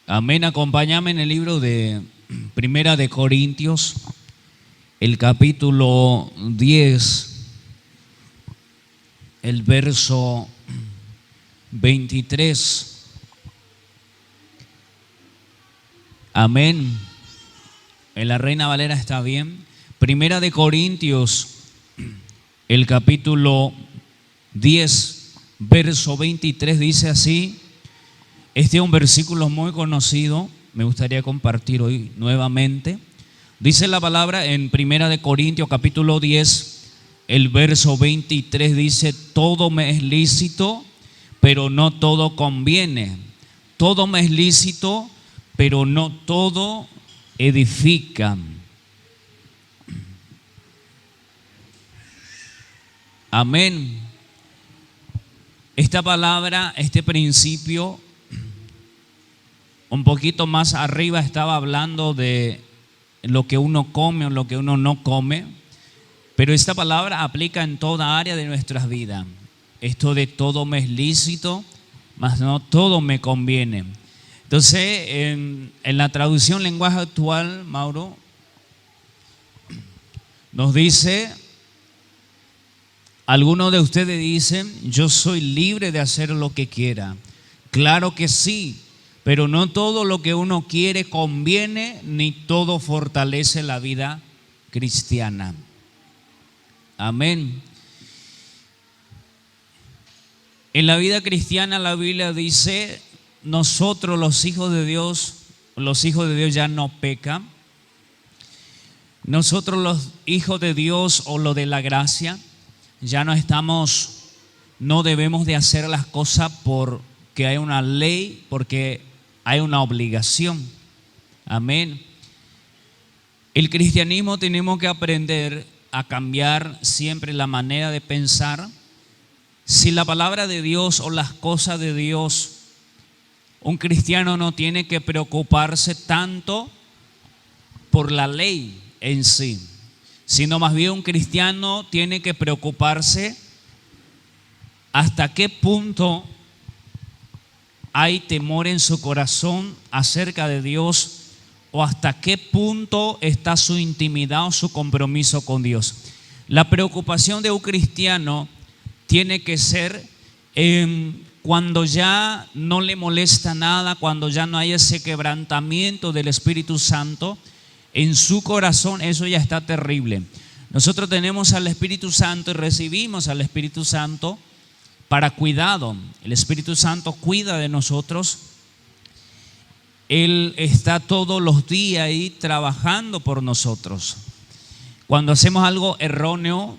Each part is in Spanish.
Amén. Acompáñame en el libro de Primera de Corintios, el capítulo 10, el verso 23. Amén. En la Reina Valera está bien. Primera de Corintios, el capítulo 10, verso 23 dice así. Este es un versículo muy conocido, me gustaría compartir hoy nuevamente. Dice la palabra en Primera de Corintios capítulo 10, el verso 23 dice: todo me es lícito, pero no todo conviene. Todo me es lícito, pero no todo edifica. Amén. Esta palabra, este principio, un poquito más arriba estaba hablando de lo que uno come o lo que uno no come, pero esta palabra aplica en toda área de nuestras vidas. Esto de todo me es lícito, mas no todo me conviene. Entonces, en la traducción lenguaje actual, Mauro, nos dice, algunos de ustedes dicen: yo soy libre de hacer lo que quiera. Claro que sí, pero no todo lo que uno quiere conviene, ni todo fortalece la vida cristiana. Amén. En la vida cristiana la Biblia dice: nosotros los hijos de Dios ya no pecan. Nosotros los hijos de Dios o lo de la gracia ya no debemos de hacer las cosas porque hay una ley, porque hay una obligación. Amén. El cristianismo tenemos que aprender a cambiar siempre la manera de pensar. Si la palabra de Dios o las cosas de Dios, un cristiano no tiene que preocuparse tanto por la ley en sí, sino más bien un cristiano tiene que preocuparse hasta qué punto hay temor en su corazón acerca de Dios, o hasta qué punto está su intimidad o su compromiso con Dios. La preocupación de un cristiano tiene que ser cuando ya no le molesta nada, cuando ya no hay ese quebrantamiento del Espíritu Santo en su corazón. Eso ya está terrible. Nosotros tenemos al Espíritu Santo y recibimos al Espíritu Santo para cuidado. El Espíritu Santo cuida de nosotros. Él está todos los días ahí trabajando por nosotros. Cuando hacemos algo erróneo,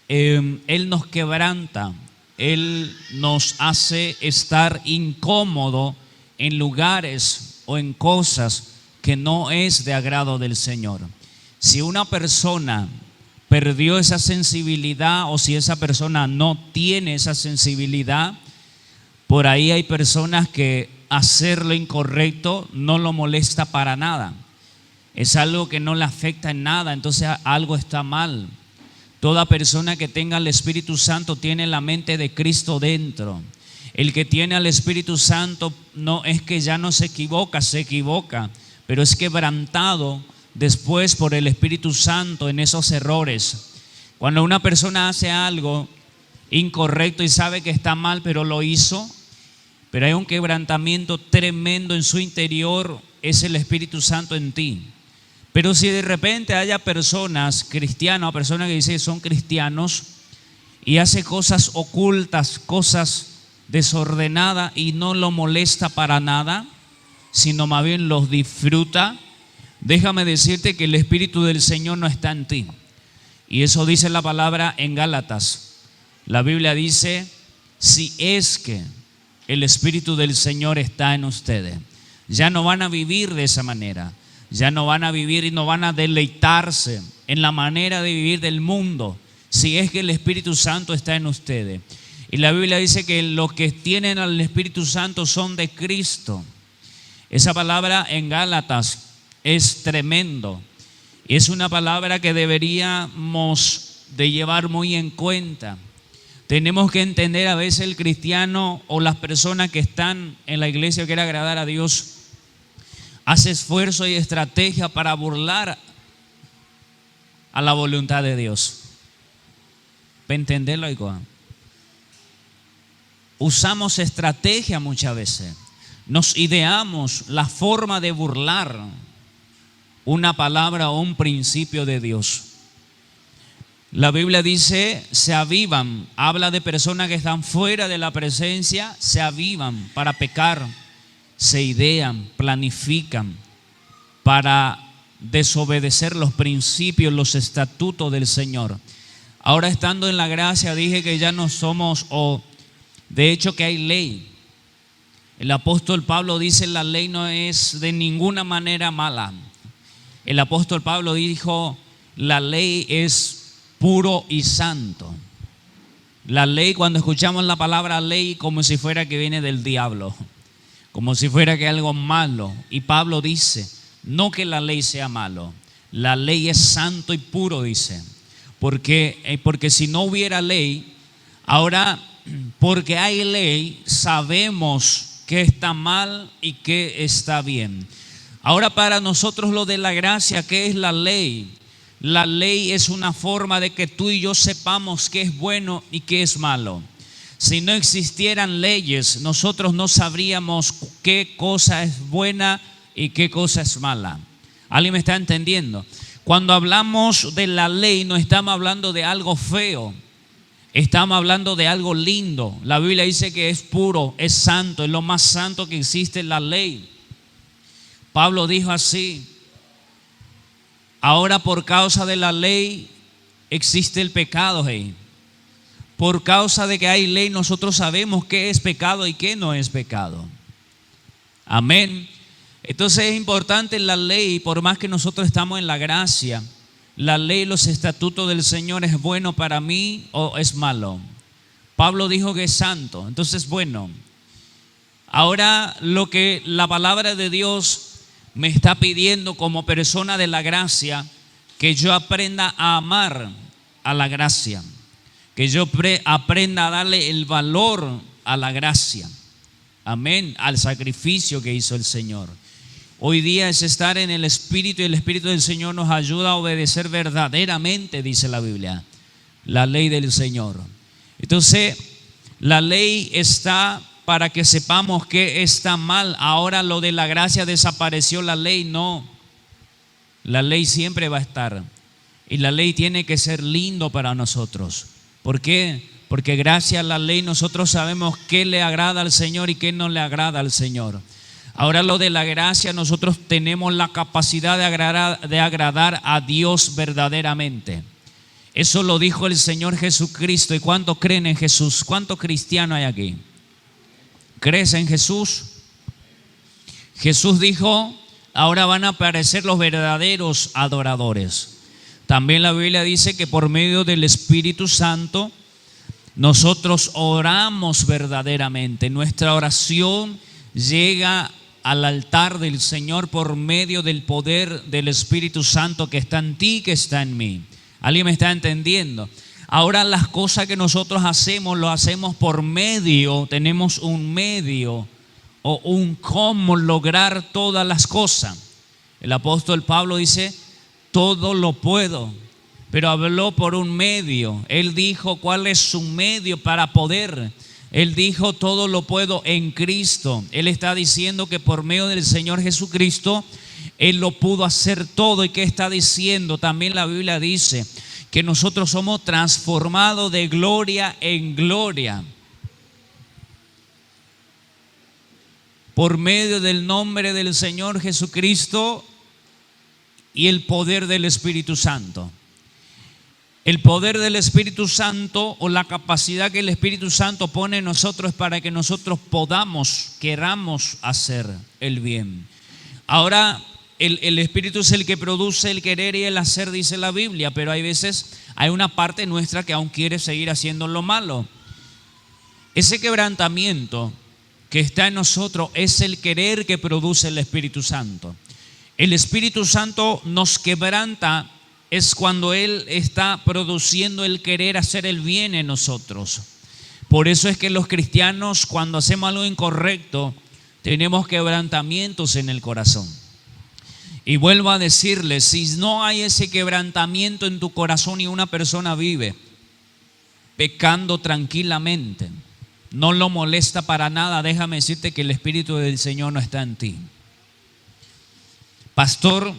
Él nos quebranta. Él nos hace estar incómodo en lugares o en cosas que no es de agrado del Señor. Si una persona perdió esa sensibilidad, o si esa persona no tiene esa sensibilidad, por ahí hay personas que hacer lo incorrecto no lo molesta para nada. Es algo que no le afecta en nada, entonces algo está mal. Toda persona que tenga el Espíritu Santo tiene la mente de Cristo dentro. El que tiene al Espíritu Santo no es que ya no se equivoca, pero es quebrantado después por el Espíritu Santo en esos errores. Cuando una persona hace algo incorrecto y sabe que está mal, pero lo hizo, pero hay un quebrantamiento tremendo en su interior, es el Espíritu Santo en ti. Pero si de repente haya personas cristianas o personas que dicen que son cristianos y hace cosas ocultas, cosas desordenadas y no lo molesta para nada, sino más bien los disfruta, déjame decirte que el Espíritu del Señor no está en ti. Y eso dice la palabra en Gálatas. La Biblia dice: si es que el Espíritu del Señor está en ustedes, ya no van a vivir de esa manera. Ya no van a vivir y no van a deleitarse en la manera de vivir del mundo, si es que el Espíritu Santo está en ustedes. Y la Biblia dice que los que tienen al Espíritu Santo son de Cristo. Esa palabra en Gálatas es tremendo. Y es una palabra que deberíamos de llevar muy en cuenta. Tenemos que entender a veces el cristiano o las personas que están en la iglesia que quieren agradar a Dios hace esfuerzo y estrategia para burlar a la voluntad de Dios. ¿Para entenderlo, hijo? Usamos estrategia muchas veces. Nos ideamos la forma de burlar una palabra o un principio de Dios. La Biblia dice, se avivan. Habla de personas que están fuera de la presencia, se avivan para pecar, se idean, planifican para desobedecer los principios, los estatutos del Señor. Ahora, estando en la gracia, dije que ya no somos, de hecho que hay ley. El apóstol Pablo dice, la ley no es de ninguna manera mala. El apóstol Pablo dijo, la ley es puro y santo. La ley, cuando escuchamos la palabra ley, como si fuera que viene del diablo, como si fuera que algo malo. Y Pablo dice, no que la ley sea malo, la ley es santo y puro, dice. Porque si no hubiera ley, ahora, porque hay ley, sabemos qué está mal y qué está bien. Ahora, para nosotros lo de la gracia, ¿qué es la ley? La ley es una forma de que tú y yo sepamos qué es bueno y qué es malo. Si no existieran leyes, nosotros no sabríamos qué cosa es buena y qué cosa es mala. ¿Alguien me está entendiendo? Cuando hablamos de la ley, no estamos hablando de algo feo, estamos hablando de algo lindo. La Biblia dice que es puro, es santo, es lo más santo que existe en la ley. Pablo dijo así: ahora por causa de la ley existe el pecado. Por causa de que hay ley, nosotros sabemos qué es pecado y qué no es pecado. Amén. Entonces es importante la ley, por más que nosotros estamos en la gracia, la ley, los estatutos del Señor, ¿es bueno para mí o es malo? Pablo dijo que es santo, entonces bueno. Ahora lo que la palabra de Dios me está pidiendo como persona de la gracia, que yo aprenda a amar a la gracia, que yo aprenda a darle el valor a la gracia. Amén, al sacrificio que hizo el Señor. Hoy día es estar en el Espíritu, y el Espíritu del Señor nos ayuda a obedecer verdaderamente, dice la Biblia, la ley del Señor. Entonces, la ley está para que sepamos que está mal. Ahora lo de la gracia desapareció, la ley no. La ley siempre va a estar. Y la ley tiene que ser lindo para nosotros. ¿Por qué? Porque gracias a la ley nosotros sabemos qué le agrada al Señor y qué no le agrada al Señor. Ahora lo de la gracia, nosotros tenemos la capacidad de agradar a Dios verdaderamente. Eso lo dijo el Señor Jesucristo. ¿Y cuántos creen en Jesús? ¿Cuántos cristianos hay aquí? ¿Crees en Jesús? Jesús dijo, ahora van a aparecer los verdaderos adoradores. También la Biblia dice que por medio del Espíritu Santo nosotros oramos verdaderamente. Nuestra oración llega al altar del Señor por medio del poder del Espíritu Santo que está en ti, que está en mí. ¿Alguien me está entendiendo? Ahora las cosas que nosotros hacemos, lo hacemos por medio, tenemos un medio o un cómo lograr todas las cosas. El apóstol Pablo dice, todo lo puedo, pero habló por un medio. Él dijo cuál es su medio para poder. Él dijo, todo lo puedo en Cristo. Él está diciendo que por medio del Señor Jesucristo, Él lo pudo hacer todo. ¿Y qué está diciendo? También la Biblia dice que nosotros somos transformados de gloria en gloria por medio del nombre del Señor Jesucristo y el poder del Espíritu Santo. El poder del Espíritu Santo, o la capacidad que el Espíritu Santo pone en nosotros, es para que nosotros queramos hacer el bien. Ahora, el Espíritu es el que produce el querer y el hacer, dice la Biblia, pero hay veces, hay una parte nuestra que aún quiere seguir haciendo lo malo. Ese quebrantamiento que está en nosotros es el querer que produce el Espíritu Santo. El Espíritu Santo nos quebranta es cuando Él está produciendo el querer hacer el bien en nosotros. Por eso es que los cristianos, cuando hacemos algo incorrecto, tenemos quebrantamientos en el corazón. Y vuelvo a decirle, si no hay ese quebrantamiento en tu corazón y una persona vive pecando tranquilamente, no lo molesta para nada, déjame decirte que el Espíritu del Señor no está en ti. Pastor,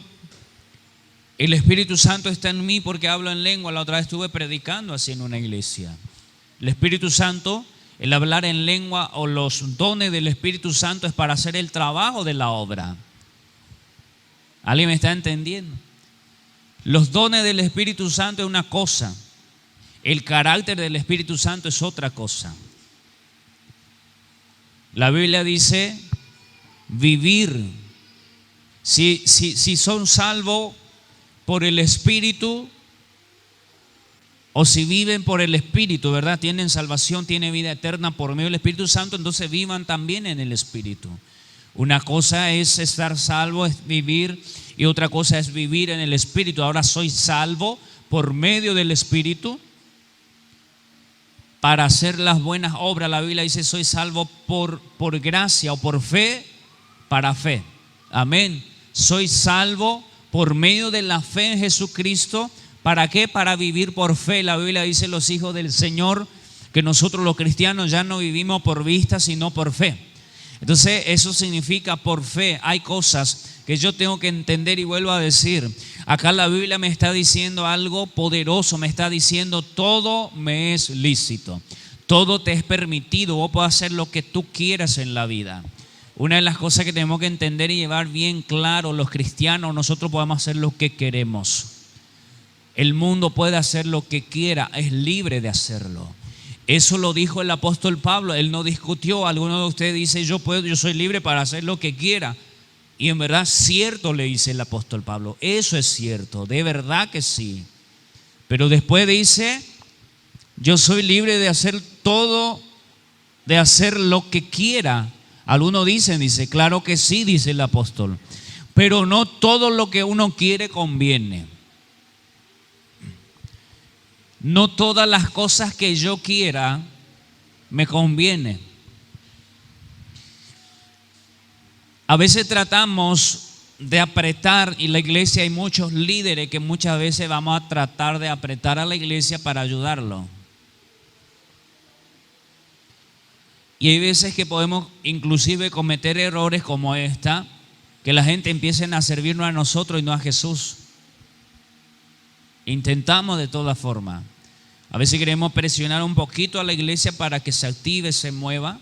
el Espíritu Santo está en mí porque hablo en lengua. La otra vez estuve predicando así en una iglesia. El Espíritu Santo, el hablar en lengua o los dones del Espíritu Santo es para hacer el trabajo de la obra. ¿Alguien me está entendiendo? Los dones del Espíritu Santo es una cosa, el carácter del Espíritu Santo es otra cosa. La Biblia dice vivir. Si son salvos por el Espíritu, o si viven por el Espíritu, ¿verdad? Tienen salvación, tienen vida eterna por medio del Espíritu Santo, entonces vivan también en el Espíritu. Una cosa es estar salvo, es vivir, y otra cosa es vivir en el Espíritu. Ahora soy salvo por medio del Espíritu para hacer las buenas obras. La Biblia dice soy salvo por gracia o por fe para fe. Amén. Soy salvo por medio de la fe en Jesucristo. ¿Para qué? Para vivir por fe. La Biblia dice los hijos del Señor que nosotros los cristianos ya no vivimos por vista sino por fe. Entonces eso significa por fe. Hay cosas que yo tengo que entender y vuelvo a decir. Acá la Biblia me está diciendo algo poderoso. Me está diciendo todo me es lícito. Todo te es permitido. Vos podés hacer lo que tú quieras en la vida. Una de las cosas que tenemos que entender y llevar bien claro los cristianos, nosotros podemos hacer lo que queremos. El mundo puede hacer lo que quiera, es libre de hacerlo. Eso lo dijo el apóstol Pablo, él no discutió. Alguno de ustedes dice yo soy libre para hacer lo que quiera. Y en verdad cierto, le dice el apóstol Pablo, eso es cierto, de verdad que sí. Pero después dice, yo soy libre de hacer todo, de hacer lo que quiera. Algunos dice, claro que sí, dice el apóstol, pero no todo lo que uno quiere conviene. No todas las cosas que yo quiera me conviene. A veces tratamos de apretar, y la iglesia hay muchos líderes que muchas veces vamos a tratar de apretar a la iglesia para ayudarlo. Y hay veces que podemos inclusive cometer errores como esta, que la gente empiece a servirnos a nosotros y no a Jesús. Intentamos de toda forma. A veces queremos presionar un poquito a la iglesia para que se active, se mueva.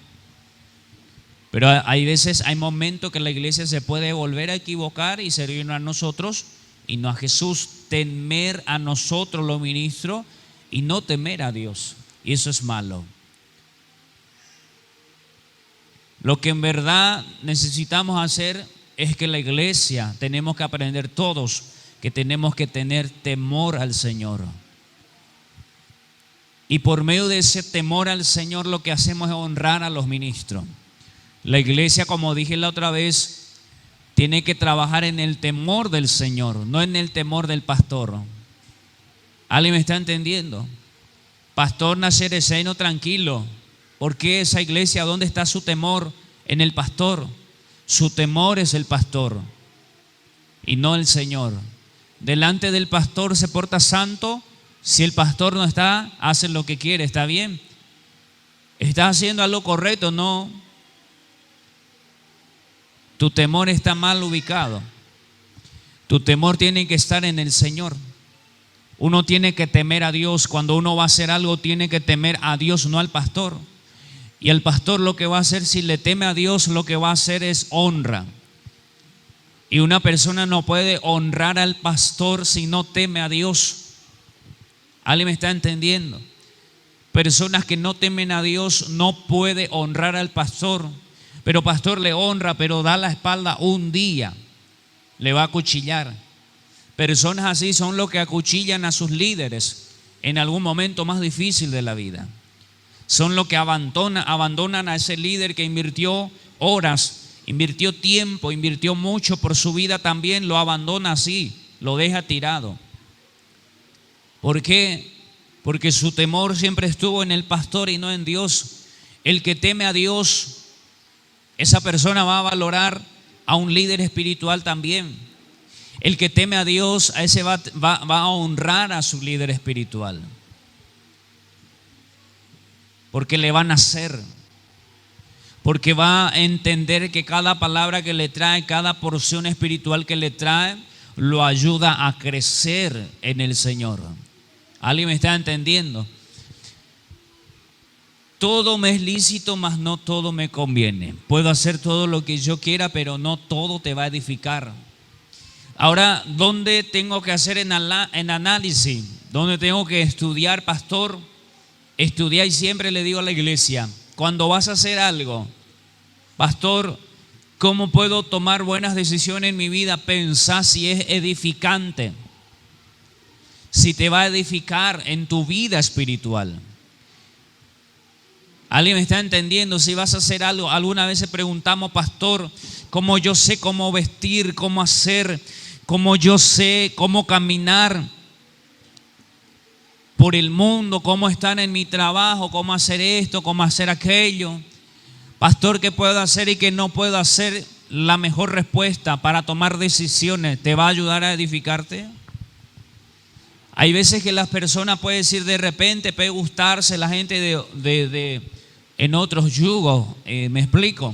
Pero hay veces, hay momentos que la iglesia se puede volver a equivocar y servirnos a nosotros y no a Jesús. Temer a nosotros los ministros y no temer a Dios. Y eso es malo. Lo que en verdad necesitamos hacer es que la iglesia, tenemos que aprender todos que tenemos que tener temor al Señor. Y por medio de ese temor al Señor lo que hacemos es honrar a los ministros. La iglesia, como dije la otra vez, tiene que trabajar en el temor del Señor, no en el temor del pastor. ¿Alguien me está entendiendo? Pastor nazareceno tranquilo. ¿Por qué esa iglesia? ¿Dónde está su temor? En el pastor. Su temor es el pastor y no el Señor. Delante del pastor se porta santo. Si el pastor no está, hace lo que quiere. ¿Está bien? ¿Está haciendo algo correcto? No. Tu temor está mal ubicado. Tu temor tiene que estar en el Señor. Uno tiene que temer a Dios. Cuando uno va a hacer algo, tiene que temer a Dios, no al pastor. Y el pastor lo que va a hacer, si le teme a Dios, lo que va a hacer es honra. Y una persona no puede honrar al pastor si no teme a Dios. ¿Alguien me está entendiendo? Personas que no temen a Dios no puede honrar al pastor. Pero pastor le honra, pero da la espalda un día, le va a acuchillar. Personas así son los que acuchillan a sus líderes en algún momento más difícil de la vida. Son los que abandonan a ese líder que invirtió horas, invirtió tiempo, invirtió mucho por su vida también, lo abandona así, lo deja tirado. ¿Por qué? Porque su temor siempre estuvo en el pastor y no en Dios. El que teme a Dios, esa persona va a valorar a un líder espiritual también. El que teme a Dios, a ese va a honrar a su líder espiritual. Porque le va a nacer. Porque va a entender que cada palabra que le trae, cada porción espiritual que le trae, lo ayuda a crecer en el Señor. ¿Alguien me está entendiendo? Todo me es lícito, mas no todo me conviene. Puedo hacer todo lo que yo quiera, pero no todo te va a edificar. Ahora, ¿dónde tengo que hacer en análisis? ¿Dónde tengo que estudiar, pastor? Estudiar, y siempre le digo a la iglesia, cuando vas a hacer algo, pastor, ¿cómo puedo tomar buenas decisiones en mi vida? Pensá si es edificante, si te va a edificar en tu vida espiritual. ¿Alguien me está entendiendo? Si vas a hacer algo, alguna vez preguntamos, pastor, ¿cómo yo sé cómo vestir, cómo hacer, cómo yo sé cómo caminar por el mundo, cómo estar en mi trabajo, cómo hacer esto, cómo hacer aquello? Pastor, ¿qué puedo hacer y qué no puedo hacer? La mejor respuesta para tomar decisiones, ¿te va a ayudar a edificarte? Hay veces que las personas pueden decir, de repente puede gustarse la gente en otros yugos. ¿Me explico?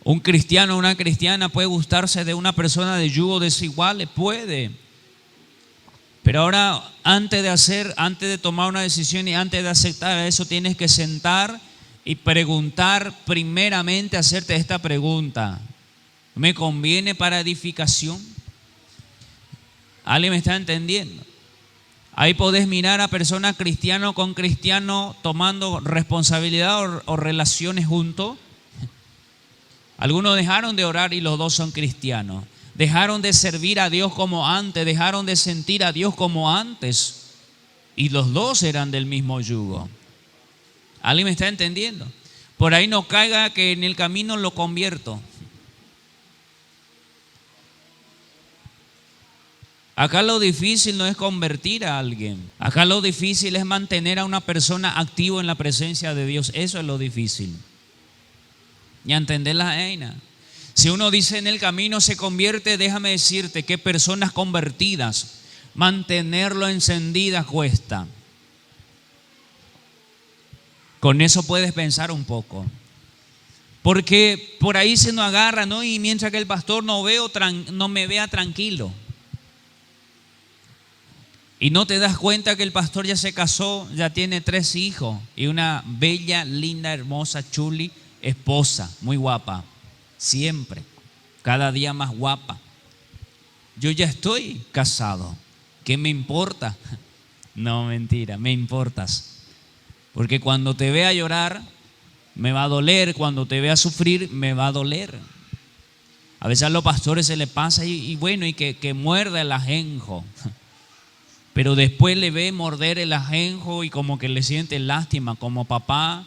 Un cristiano o una cristiana puede gustarse de una persona de yugo desiguales, puede. Pero ahora, antes de tomar una decisión y antes de aceptar eso, tienes que sentar y preguntar, primeramente hacerte esta pregunta: ¿me conviene para edificación? ¿Alguien me está entendiendo? Ahí podés mirar a personas cristiano con cristiano tomando responsabilidad o relaciones juntos. Algunos dejaron de orar y los dos son cristianos. Dejaron de servir a Dios como antes, dejaron de sentir a Dios como antes, y los dos eran del mismo yugo. ¿Alguien me está entendiendo? Por ahí no caiga que en el camino lo convierto. Acá lo difícil no es convertir a alguien. Acá lo difícil es mantener a una persona activa en la presencia de Dios. Eso es lo difícil. Y entender la vaina. Si uno dice en el camino se convierte, déjame decirte que personas convertidas, mantenerlo encendida cuesta. Con eso puedes pensar un poco. Porque por ahí se nos agarra, ¿no? Y mientras que el pastor no me vea tranquilo. Y no te das cuenta que el pastor ya se casó, ya tiene 3 hijos y una bella, linda, hermosa, chuli esposa, muy guapa. Siempre, cada día más guapa. Yo ya estoy casado. ¿Qué me importa? No, mentira, me importas. Porque cuando te vea llorar, me va a doler. Cuando te vea sufrir, me va a doler. A veces a los pastores se les pasa y bueno, y que muerda el ajenjo. Pero después le ve morder el ajenjo y como que le siente lástima. Como papá,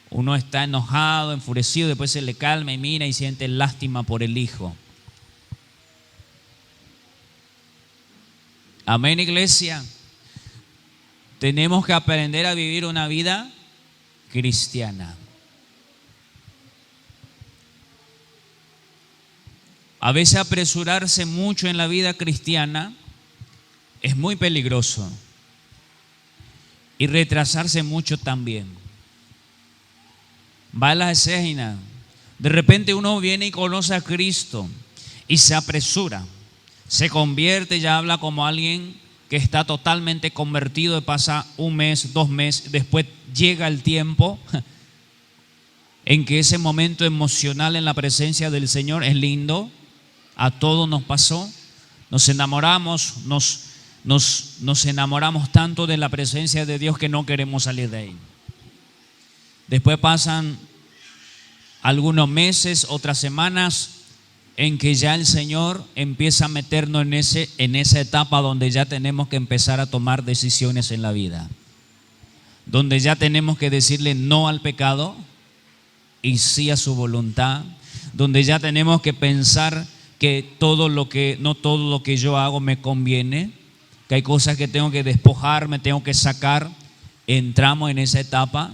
uno está enojado, enfurecido, después se le calma y mira y siente lástima por el hijo. Amén, iglesia. Tenemos que aprender a vivir una vida cristiana. A veces apresurarse mucho en la vida cristiana es muy peligroso. Y retrasarse mucho también. Va a la escena. De repente uno viene y conoce a Cristo y se apresura. Se convierte, ya habla como alguien que está totalmente convertido, y pasa 1 mes, 2 meses, después llega el tiempo en que ese momento emocional en la presencia del Señor es lindo. A todos nos pasó. Nos enamoramos, nos enamoramos tanto de la presencia de Dios que no queremos salir de ahí. Después pasan algunos meses, otras semanas, en que ya el Señor empieza a meternos en esa etapa donde ya tenemos que empezar a tomar decisiones en la vida, donde ya tenemos que decirle no al pecado y sí a su voluntad, donde ya tenemos que pensar que no todo lo que yo hago me conviene, que hay cosas que tengo que despojarme, tengo que sacar. Entramos en esa etapa.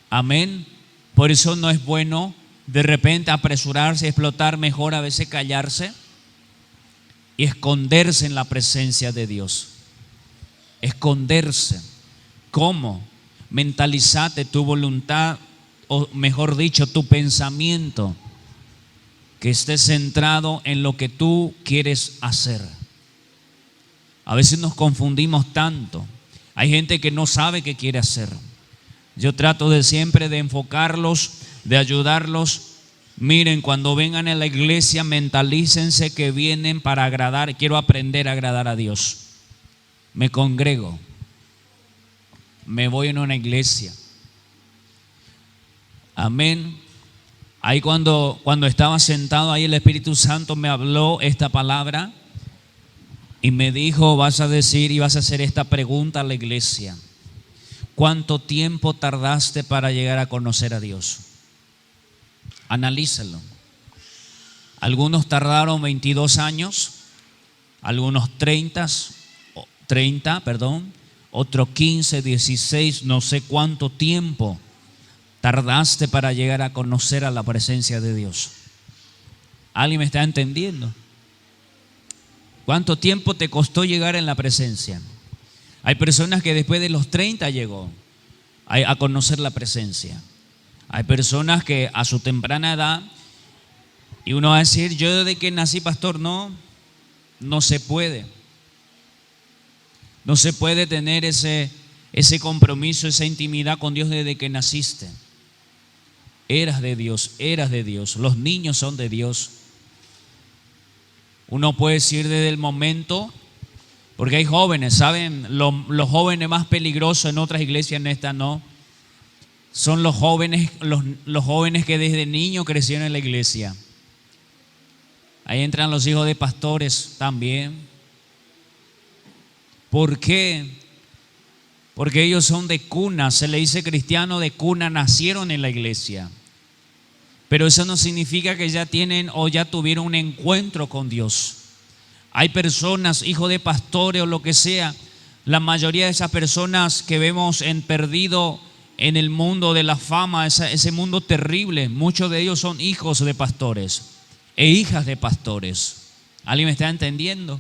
Amén. Por eso no es bueno de repente apresurarse, explotar, mejor a veces callarse. y esconderse en la presencia de Dios. Esconderse. ¿Cómo? Mentalizate tu voluntad, o mejor dicho, tu pensamiento, que esté centrado en lo que tú quieres hacer. A veces nos confundimos tanto. Hay gente que no sabe qué quiere hacer. Yo trato de siempre de enfocarlos, de ayudarlos. Miren, cuando vengan a la iglesia, mentalícense que vienen para agradar. Quiero aprender a agradar a Dios. Me congrego. Me voy en una iglesia. Amén. Ahí cuando estaba sentado ahí, el Espíritu Santo me habló esta palabra y me dijo: vas a decir y vas a hacer esta pregunta a la iglesia: ¿cuánto tiempo tardaste para llegar a conocer a Dios? Analízalo. Algunos tardaron 22 años, algunos 30, otros 15, 16, no sé cuánto tiempo tardaste para llegar a conocer a la presencia de Dios. ¿Alguien me está entendiendo? ¿Cuánto tiempo te costó llegar en la presencia? Hay personas que después de los 30 llegó a conocer la presencia. Hay personas que a su temprana edad, y uno va a decir: yo desde que nací, pastor, no se puede. No se puede tener ese compromiso, esa intimidad con Dios desde que naciste. Eras de Dios. Los niños son de Dios. Uno puede decir desde el momento, porque hay jóvenes, ¿saben? Los jóvenes más peligrosos en otras iglesias, en esta no. Son los jóvenes que desde niños crecieron en la iglesia. Ahí entran los hijos de pastores también. ¿Por qué? Porque ellos son de cuna, se le dice cristiano de cuna, nacieron en la iglesia. Pero eso no significa que ya tienen o ya tuvieron un encuentro con Dios. Hay personas, hijos de pastores o lo que sea, la mayoría de esas personas que vemos perdido en el mundo de la fama, ese mundo terrible, muchos de ellos son hijos de pastores e hijas de pastores. ¿Alguien me está entendiendo?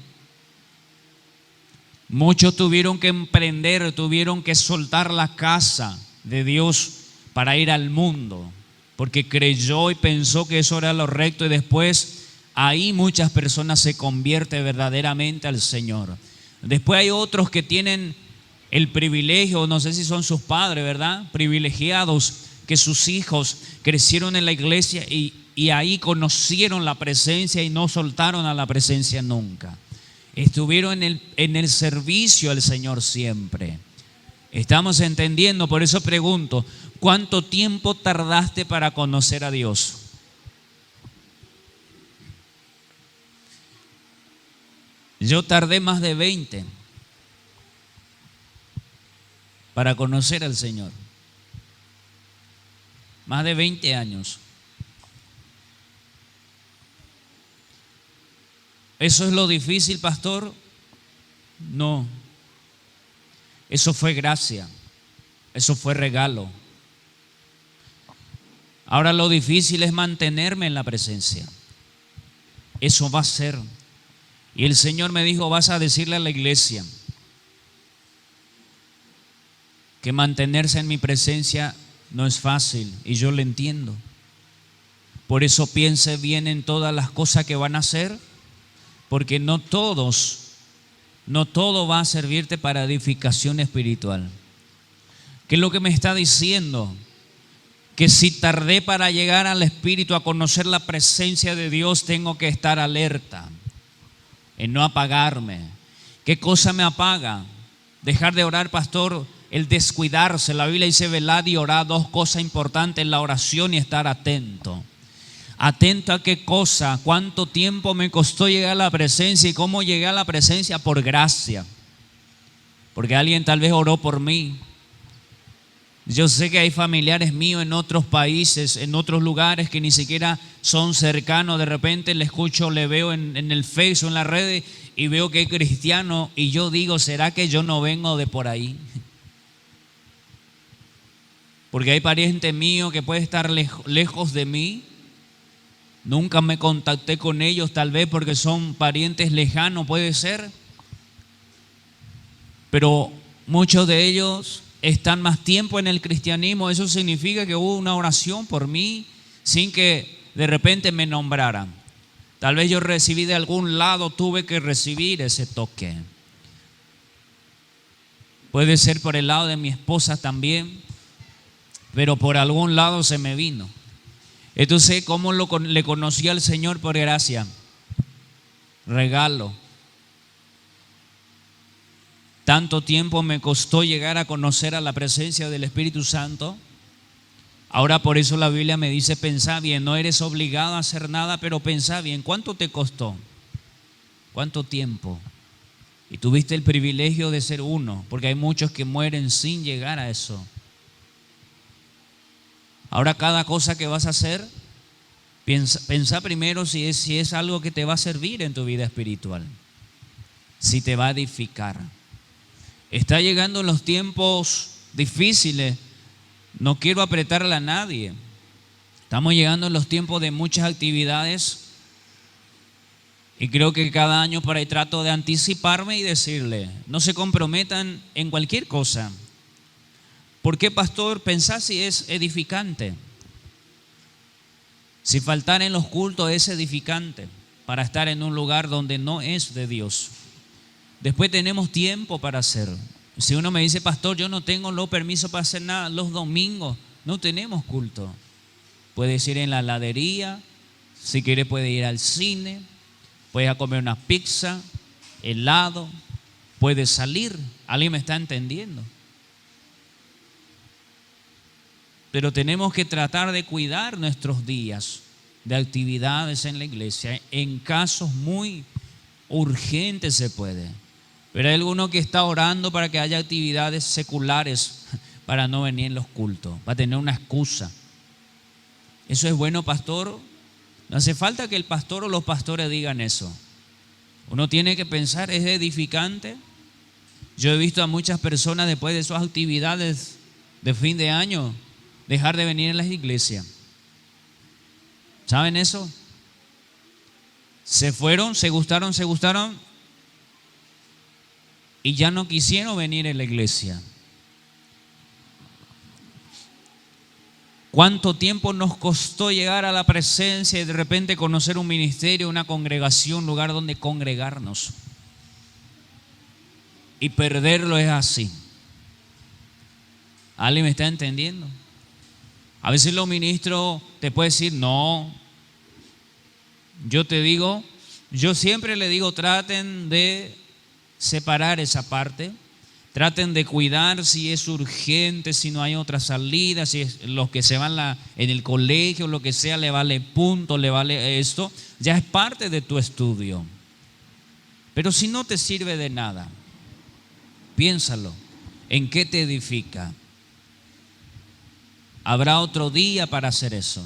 Muchos tuvieron que emprender, tuvieron que soltar la casa de Dios para ir al mundo, porque creyó y pensó que eso era lo recto, y después ahí muchas personas se convierten verdaderamente al Señor. Después hay otros que tienen el privilegio, no sé si son sus padres, ¿verdad? Privilegiados, que sus hijos crecieron en la iglesia y ahí conocieron la presencia y no soltaron a la presencia nunca. Estuvieron en el servicio al Señor siempre. ¿Estamos entendiendo? Por eso pregunto: ¿cuánto tiempo tardaste para conocer a Dios? Yo tardé más de 20 para conocer al Señor. Más de 20 años. ¿Eso es lo difícil, pastor? No. Eso fue gracia. Eso fue regalo. Ahora lo difícil es mantenerme en la presencia. Eso va a ser. Y el Señor me dijo: vas a decirle a la iglesia que mantenerse en mi presencia no es fácil, y yo lo entiendo. Por eso piense bien en todas las cosas que van a hacer, porque no todo va a servirte para edificación espiritual. ¿Qué es lo que me está diciendo? Que si tardé para llegar al Espíritu, a conocer la presencia de Dios, tengo que estar alerta en no apagarme. ¿Qué cosa me apaga? Dejar de orar, pastor. El descuidarse. La Biblia dice: velad y orad. Dos cosas importantes: la oración y estar atento. Atento a qué cosa, cuánto tiempo me costó llegar a la presencia. ¿Y cómo llegué a la presencia? Por gracia. Porque alguien tal vez oró por mí. Yo sé que hay familiares míos en otros países, en otros lugares que ni siquiera son cercanos. De repente le escucho, le veo en el Facebook, en las redes, y veo que es cristiano, y yo digo: ¿será que yo no vengo de por ahí? Porque hay pariente mío que puede estar lejos de mí, Nunca me contacté con ellos, tal vez porque son parientes lejanos, puede ser. Pero muchos de ellos están más tiempo en el cristianismo. Eso significa que hubo una oración por mí sin que de repente me nombraran. Tal vez yo recibí de algún lado, tuve que recibir ese toque. Puede ser por el lado de mi esposa también, pero por algún lado se me vino. Entonces, ¿cómo le conocí al Señor? Por gracia, regalo. Tanto tiempo me costó llegar a conocer a la presencia del Espíritu Santo. Ahora por eso la Biblia me dice, pensá bien, no eres obligado a hacer nada, pero pensá bien, ¿cuánto te costó? ¿Cuánto tiempo? Y tuviste el privilegio de ser uno, porque hay muchos que mueren sin llegar a eso. Ahora cada cosa que vas a hacer, pensá primero si es algo que te va a servir en tu vida espiritual, si te va a edificar. Está llegando los tiempos difíciles, no quiero apretarle a nadie. Estamos llegando en los tiempos de muchas actividades y creo que cada año por ahí trato de anticiparme y decirle, no se comprometan en cualquier cosa. ¿Por qué, pastor? Pensá si es edificante. Si faltar en los cultos es edificante para estar en un lugar donde no es de Dios. Después tenemos tiempo para hacerlo. Si uno me dice, pastor, yo no tengo los permisos para hacer nada, los domingos no tenemos culto. Puedes ir en la heladería, si quiere puede ir al cine, puedes ir a comer una pizza, helado, puedes salir. ¿Alguien me está entendiendo? Pero tenemos que tratar de cuidar nuestros días de actividades en la iglesia. En casos muy urgentes se puede. Pero hay alguno que está orando para que haya actividades seculares para no venir en los cultos, para tener una excusa. ¿Eso es bueno, pastor? No hace falta que el pastor o los pastores digan eso. Uno tiene que pensar, ¿es edificante? Yo he visto a muchas personas después de esas actividades de fin de año dejar de venir a las iglesias. ¿Saben eso? Se fueron, se gustaron y ya no quisieron venir a la iglesia. ¿Cuánto tiempo nos costó llegar a la presencia y de repente conocer un ministerio, una congregación, un lugar donde congregarnos? Y perderlo es así. ¿Alguien me está entendiendo? A veces los ministros te pueden decir, no. Yo te digo, yo siempre le digo, traten de separar esa parte. Traten de cuidar si es urgente, si no hay otra salida, si es los que se van en el colegio, lo que sea, le vale punto, le vale esto. Ya es parte de tu estudio. Pero si no te sirve de nada, piénsalo. ¿En qué te edifica? Habrá otro día para hacer eso.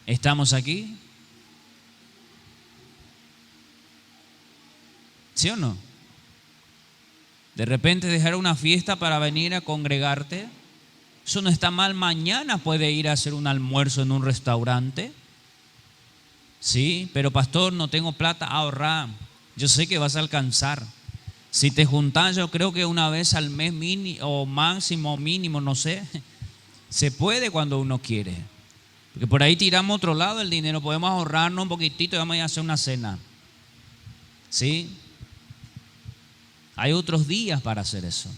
¿Estamos aquí? ¿Sí o no? De repente dejar una fiesta para venir a congregarte, eso no está mal. Mañana puede ir a hacer un almuerzo en un restaurante. Sí, pero pastor, no tengo plata, ahorrar. Yo sé que vas a alcanzar. Si te juntas, yo creo que una vez al mes o máximo, mínimo, no sé. Se puede cuando uno quiere. Porque por ahí tiramos a otro lado el dinero, podemos ahorrarnos un poquitito y vamos a ir a hacer una cena. ¿Sí? Hay otros días para hacer eso.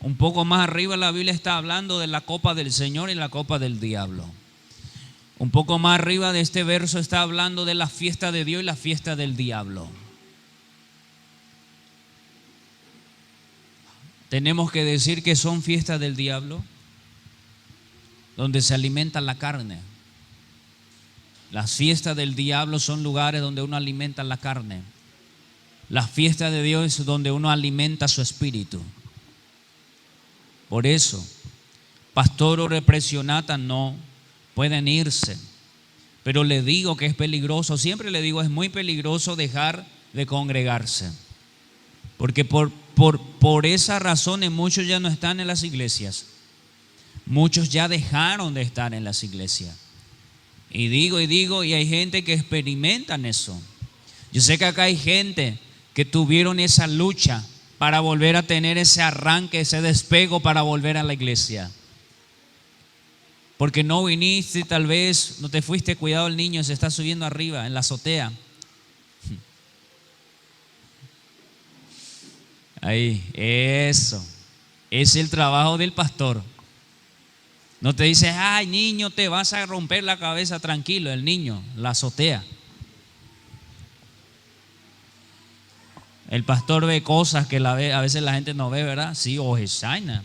Un poco más arriba la Biblia está hablando de la copa del Señor y la copa del diablo. Un poco más arriba de este verso está hablando de la fiesta de Dios y la fiesta del diablo. Tenemos que decir que son fiestas del diablo, donde se alimenta la carne. Las fiestas del diablo son lugares donde uno alimenta la carne. Las fiestas de Dios es donde uno alimenta su espíritu. Por eso, pastor o represionata no pueden irse. Pero le digo que es peligroso, siempre le digo, es muy peligroso dejar de congregarse. Porque por esa razón muchos ya no están en las iglesias. Muchos ya dejaron de estar en las iglesias. Y digo, y hay gente que experimentan eso. Yo sé que acá hay gente que tuvieron esa lucha para volver a tener ese arranque, ese despego para volver a la iglesia. Porque no viniste, tal vez no te fuiste, cuidado, el niño se está subiendo arriba en la azotea. Ahí, eso. Es el trabajo del pastor. No te dice, ay niño, te vas a romper la cabeza, tranquilo. El niño, la azotea. El pastor ve cosas que a veces la gente no ve, ¿verdad? Sí, o Hosanna.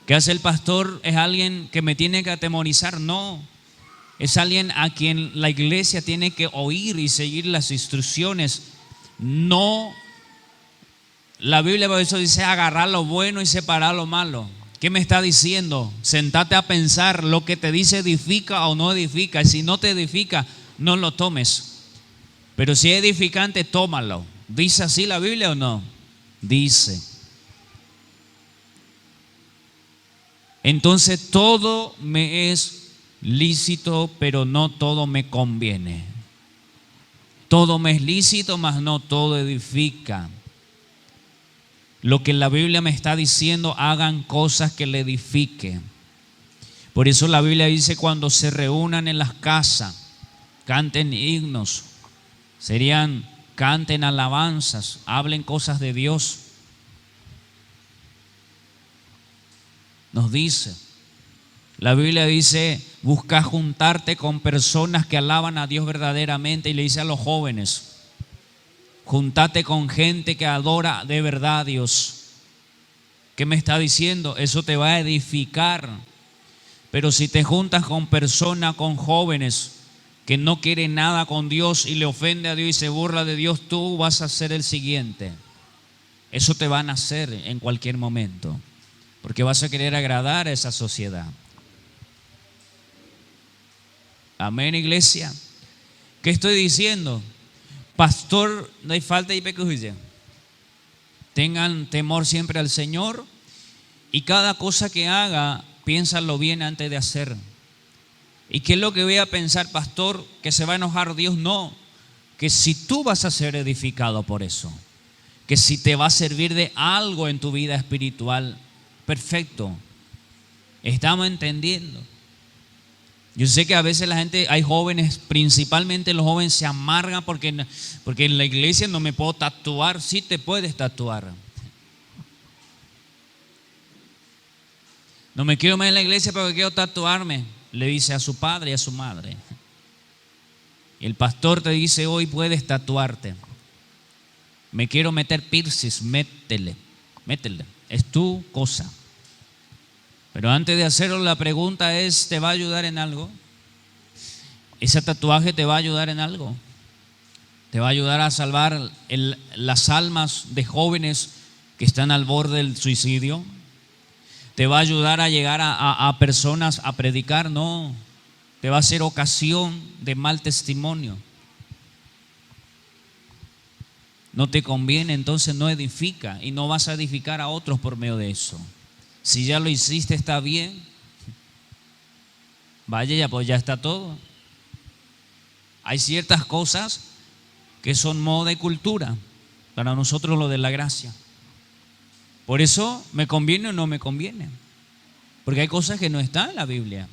¿Qué hace el pastor? ¿Es alguien que me tiene que atemorizar? No. Es alguien a quien la iglesia tiene que oír y seguir las instrucciones. No. La Biblia por eso dice agarrar lo bueno y separar lo malo. ¿Qué me está diciendo? Sentate a pensar, lo que te dice edifica o no edifica. Y si no te edifica, no lo tomes. Pero si es edificante, tómalo. ¿Dice así la Biblia o no? Dice. Entonces todo me es lícito, pero no todo me conviene. Todo me es lícito, mas no todo edifica. Lo que la Biblia me está diciendo, hagan cosas que le edifiquen. Por eso la Biblia dice, cuando se reúnan en las casas, canten himnos, canten alabanzas, hablen cosas de Dios. Nos dice, la Biblia dice, busca juntarte con personas que alaban a Dios verdaderamente, y le dice a los jóvenes, júntate con gente que adora de verdad a Dios. ¿Qué me está diciendo? Eso te va a edificar. Pero si te juntas con personas, con jóvenes que no quieren nada con Dios y le ofende a Dios y se burla de Dios, tú vas a ser el siguiente. Eso te van a hacer en cualquier momento, porque vas a querer agradar a esa sociedad. Amén, iglesia. ¿Qué estoy diciendo? Pastor, no hay falta de prejuicio. Tengan temor siempre al Señor, y cada cosa que haga, piénsalo bien antes de hacer. ¿Y qué es lo que voy a pensar, pastor? ¿Que se va a enojar Dios? No, que si tú vas a ser edificado por eso, que si te va a servir de algo en tu vida espiritual, perfecto. Estamos entendiendo. Yo sé que a veces la gente, hay jóvenes, principalmente los jóvenes, se amargan porque en la iglesia no me puedo tatuar. Sí te puedes tatuar. No me quiero más en la iglesia porque quiero tatuarme, le dice a su padre y a su madre. Y el pastor te dice, hoy puedes tatuarte. Me quiero meter piercings, métele, es tu cosa. Pero antes de hacerlo, la pregunta es, ¿te va a ayudar en algo? ¿Ese tatuaje te va a ayudar en algo? ¿Te va a ayudar a salvar las almas de jóvenes que están al borde del suicidio? ¿Te va a ayudar a llegar a personas a predicar? No. Te va a ser ocasión de mal testimonio. No te conviene, entonces no edifica, y no vas a edificar a otros por medio de eso. Si ya lo hiciste, está bien. Vaya, ya pues ya está todo. Hay ciertas cosas que son moda y cultura. Para nosotros lo de la gracia. Por eso me conviene o no me conviene. Porque hay cosas que no están en la Biblia.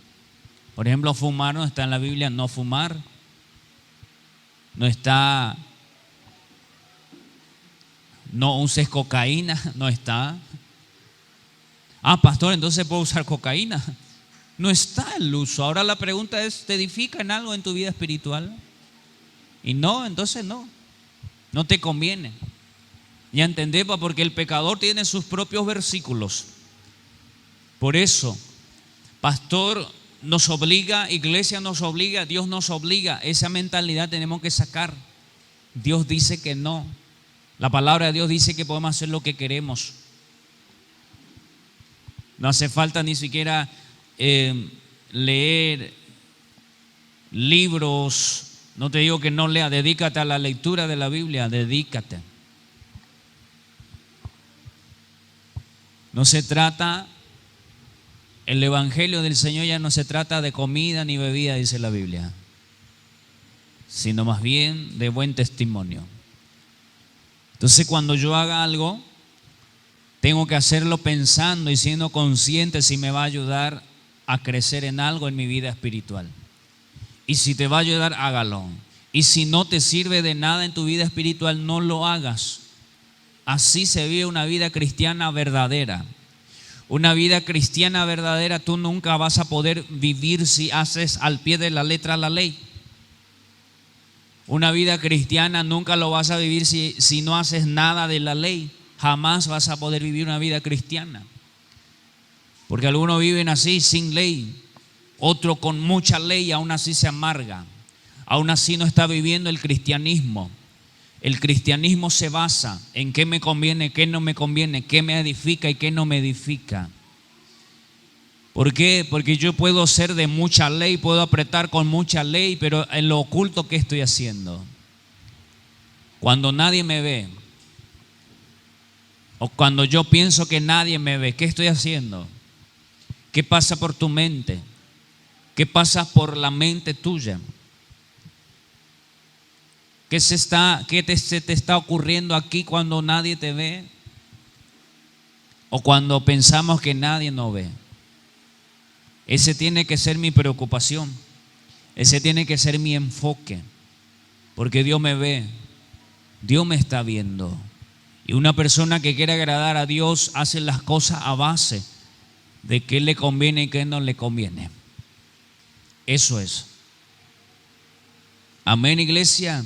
Por ejemplo, fumar no está en la Biblia, no fumar. No está, no uses cocaína, no está. Ah, pastor, entonces puedo usar cocaína. No está el uso. Ahora la pregunta es, ¿te edifica en algo en tu vida espiritual? Y no, entonces no te conviene. Ya entendés, porque el pecador tiene sus propios versículos. Por eso, pastor nos obliga, iglesia nos obliga, Dios nos obliga. Esa mentalidad tenemos que sacar. Dios dice que no. La palabra de Dios dice que podemos hacer lo que queremos. No hace falta ni siquiera leer libros. No te digo que no lea, dedícate a la lectura de la Biblia, dedícate. No se trata, el evangelio del Señor ya no se trata de comida ni bebida, dice la Biblia, sino más bien de buen testimonio. Entonces, cuando yo haga algo, tengo que hacerlo pensando y siendo consciente si me va a ayudar a crecer en algo en mi vida espiritual. Y si te va a ayudar, hágalo. Y si no te sirve de nada en tu vida espiritual, no lo hagas. Así se vive una vida cristiana verdadera. Una vida cristiana verdadera tú nunca vas a poder vivir si haces al pie de la letra la ley. Una vida cristiana nunca lo vas a vivir si no haces nada de la ley. Jamás vas a poder vivir una vida cristiana. Porque algunos viven así, sin ley. Otro con mucha ley y aún así se amarga. Aún así no está viviendo el cristianismo. El cristianismo se basa en qué me conviene, qué no me conviene, qué me edifica y qué no me edifica. ¿Por qué? Porque yo puedo ser de mucha ley, puedo apretar con mucha ley, pero en lo oculto, ¿qué estoy haciendo? Cuando nadie me ve, o cuando yo pienso que nadie me ve, ¿qué estoy haciendo? ¿Qué pasa por tu mente? ¿Qué pasa por la mente tuya? ¿Qué se te está ocurriendo aquí cuando nadie te ve? O cuando pensamos que nadie nos ve. Ese tiene que ser mi preocupación. Ese tiene que ser mi enfoque. Porque Dios me ve. Dios me está viendo. Y una persona que quiere agradar a Dios hace las cosas a base de qué le conviene y qué no le conviene. Eso es. Amén, iglesia.